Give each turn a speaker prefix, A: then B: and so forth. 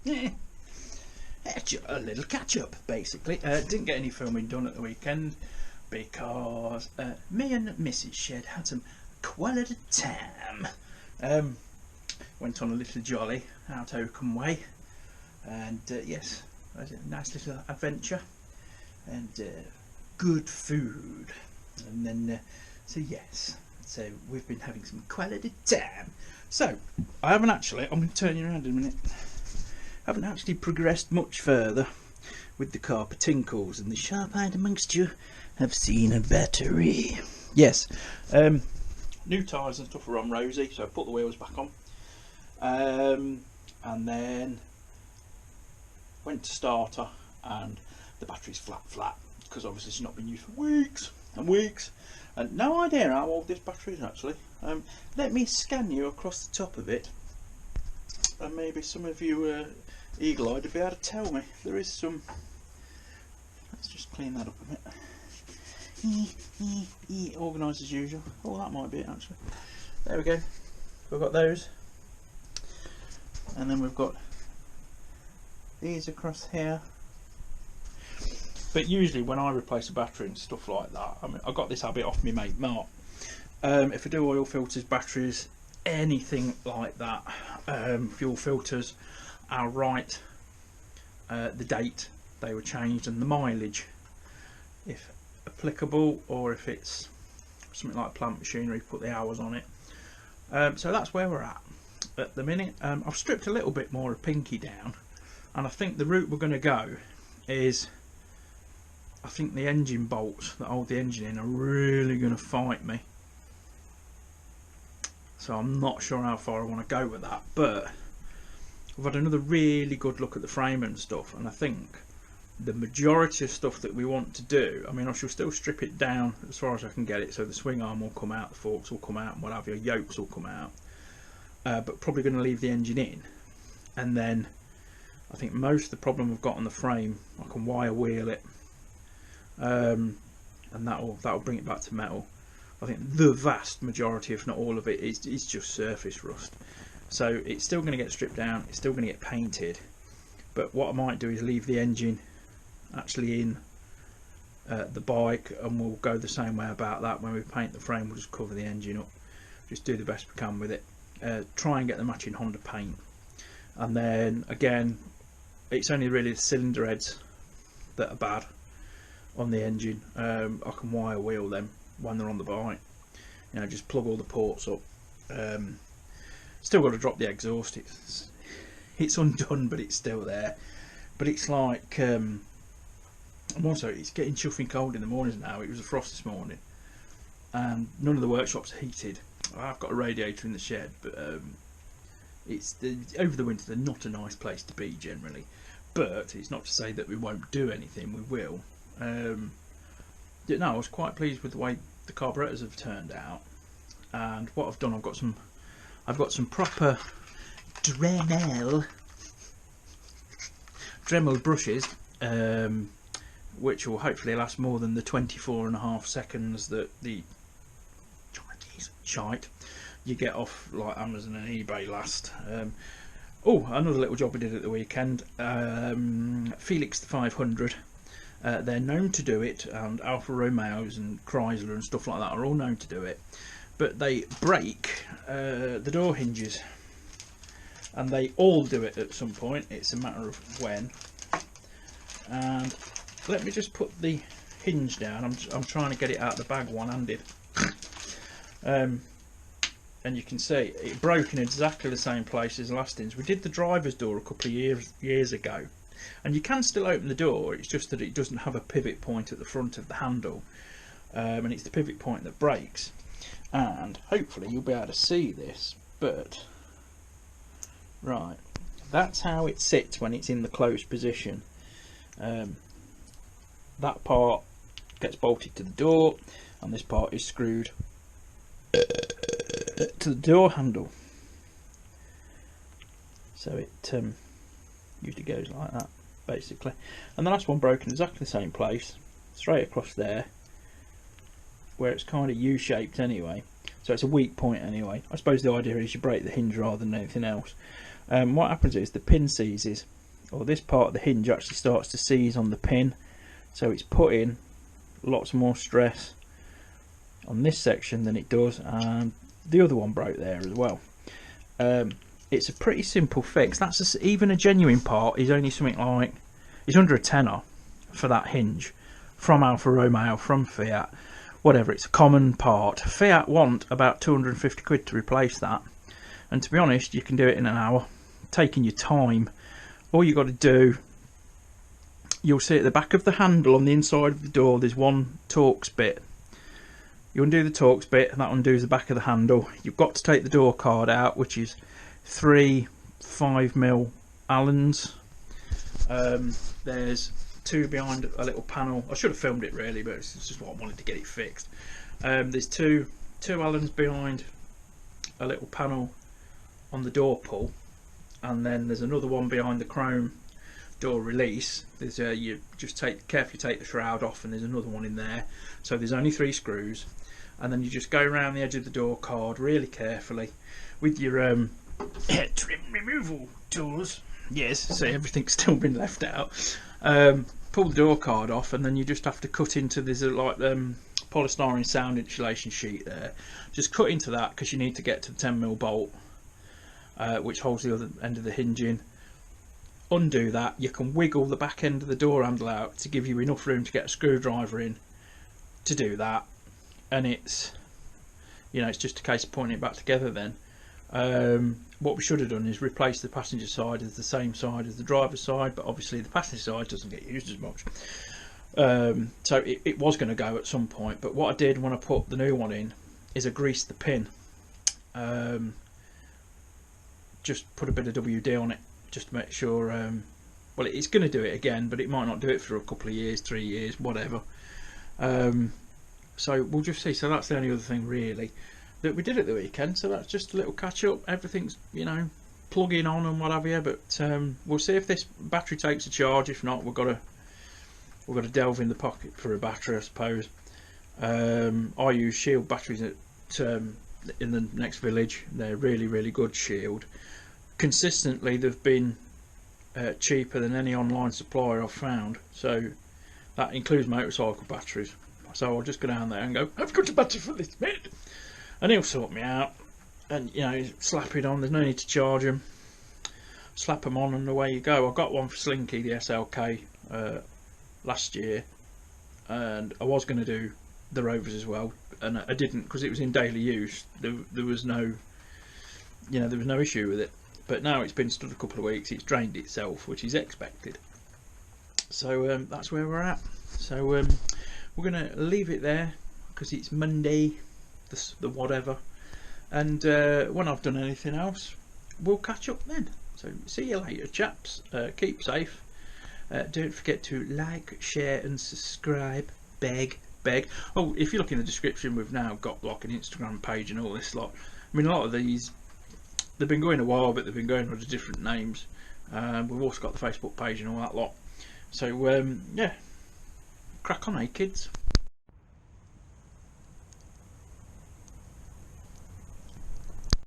A: Yeah, a little catch up basically. Didn't get any filming done at the weekend because me and Mrs. Shed had some quality time. Went on a little jolly out Oakham Way, and yes, it was a nice little adventure and good food. And then, so yes, so we've been having some quality time. So I haven't actually. I'm going to turn you around in a minute. I haven't actually progressed much further with the carpet tinkles, and the sharp-eyed amongst you have seen a battery. Yes, new tyres and stuff are on Rosie, so I put the wheels back on, and then went to starter, and the battery's flat because obviously it's not been used for weeks and weeks, and no idea how old this battery is actually. Let me scan you across the top of it, and maybe some of you eagle-eyed to be able to tell me. There is some. Let's just clean that up a bit. Organised as usual. Oh, that might be it actually. There we go. We've got those, and then we've got these across here. But usually when I replace a battery and stuff like that, I mean, I got this habit off my mate Mark. If I do oil filters, batteries, anything like that, fuel filters, I'll write the date they were changed and the mileage if applicable, or if it's something like plant machinery, put the hours on it. So that's where we're at the minute. I've stripped a little bit more of Pinky down, and I think the route we're going to go is, I think the engine bolts that hold the engine in are really going to fight me, so I'm not sure how far I want to go with that. But we've had another really good look at the frame and stuff, and I think the majority of stuff that we want to do, I mean, I shall still strip it down as far as I can get it, so the swing arm will come out, the forks will come out, and what have you, yokes will come out, but probably going to leave the engine in. And then I think most of the problem we've got on the frame, I can wire wheel it, and that'll bring it back to metal. I think the vast majority, if not all of it, is just surface rust. So it's still going to get stripped down, it's still going to get painted, but what I might do is leave the engine actually in the bike, and we'll go the same way about that. When we paint the frame, we'll just cover the engine up, just do the best we can with it, try and get the matching Honda paint. And then again, it's only really the cylinder heads that are bad on the engine. I can wire wheel them when they're on the bike, you know, just plug all the ports up. Still got to drop the exhaust, it's undone, but it's still there. But it's like, and also it's getting chuffing cold in the mornings now. It was a frost this morning, and none of the workshops are heated. I've got a radiator in the shed, but it's over the winter they're not a nice place to be generally. But it's not to say that we won't do anything, we will. No, I was quite pleased with the way the carburetors have turned out, and what I've done, I've got some proper Dremel brushes, which will hopefully last more than the 24.5 seconds that the shite you get off like Amazon and eBay last. Oh, another little job we did at the weekend. Felix the 500. They're known to do it, and Alfa Romeos and Chrysler and stuff like that are all known to do it, but they break the door hinges, and they all do it at some point. It's a matter of when. And let me just put the hinge down. I'm trying to get it out of the bag one-handed. And you can see it broke in exactly the same place as last hinge. We did the driver's door a couple of years ago, and you can still open the door, it's just that it doesn't have a pivot point at the front of the handle, and it's the pivot point that breaks. And hopefully you'll be able to see this, but right, that's how it sits when it's in the closed position. That part gets bolted to the door, and this part is screwed to the door handle, so it usually goes like that basically. And the last one broke in exactly the same place, straight across there, where it's kind of U-shaped anyway, so it's a weak point anyway. I suppose the idea is you break the hinge rather than anything else. What happens is the pin seizes, or this part of the hinge actually starts to seize on the pin, so it's putting lots more stress on this section than it does, and the other one broke there as well. It's a pretty simple fix. That's even a genuine part is only something like, it's under a tenner for that hinge, from Alfa Romeo, from Fiat, whatever. It's a common part. Fiat want about 250 quid to replace that, and to be honest, you can do it in an hour, taking your time. All you got to do, you'll see at the back of the handle on the inside of the door, there's one Torx bit. You undo the Torx bit, and that undoes the back of the handle. You've got to take the door card out, which is 3 5mm Allens. There's 2 behind a little panel. I should have filmed it really, but it's just what I wanted to get it fixed. There's two Allens behind a little panel on the door pull, and then there's another one behind the chrome door release. There's you just carefully take the shroud off, and there's another one in there. So there's only 3 screws, and then you just go around the edge of the door card really carefully with your trim removal tools. Yes, so everything's still been left out. Pull the door card off, and then you just have to cut into this like polystyrene sound insulation sheet there. Just cut into that, because you need to get to the 10mm bolt, which holds the other end of the hinge in. Undo that. You can wiggle the back end of the door handle out to give you enough room to get a screwdriver in to do that, and it's, you know, it's just a case of putting it back together then. What we should have done is replace the passenger side as the same side as the driver's side, but obviously the passenger side doesn't get used as much. So it was going to go at some point, but what I did when I put the new one in is I greased the pin. Just put a bit of WD on it, just to make sure, well, it's going to do it again, but it might not do it for a couple of years, 3 years, whatever. So we'll just see. So that's the only other thing really that we did at the weekend. So that's just a little catch up. Everything's, you know, plugging on and what have you, but we'll see if this battery takes a charge. If not, we've got to delve in the pocket for a battery, I suppose. I use Shield batteries at in the next village. They're really good Shield. Consistently they've been cheaper than any online supplier I've found, so that includes motorcycle batteries. So I'll just go down there and go, I've got a battery for this bit, and he'll sort me out, and you know, slap it on. There's no need to charge them. Slap them on and away you go. I got one for Slinky, the SLK, last year, and I was going to do the Rovers as well, and I didn't, because it was in daily use. There was no, you know, there was no issue with it. But now it's been stood a couple of weeks, it's drained itself, which is expected. So that's where we're at. So we're going to leave it there, because it's Monday, the whatever, and when I've done anything else, we'll catch up then. So see you later, chaps. Keep safe. Don't forget to like, share and subscribe. Beg. Oh, if you look in the description, we've now got like an Instagram page and all this lot. I mean, a lot of these, they've been going a while, but they've been going under different names. We've also got the Facebook page and all that lot. So yeah, crack on, eh, kids.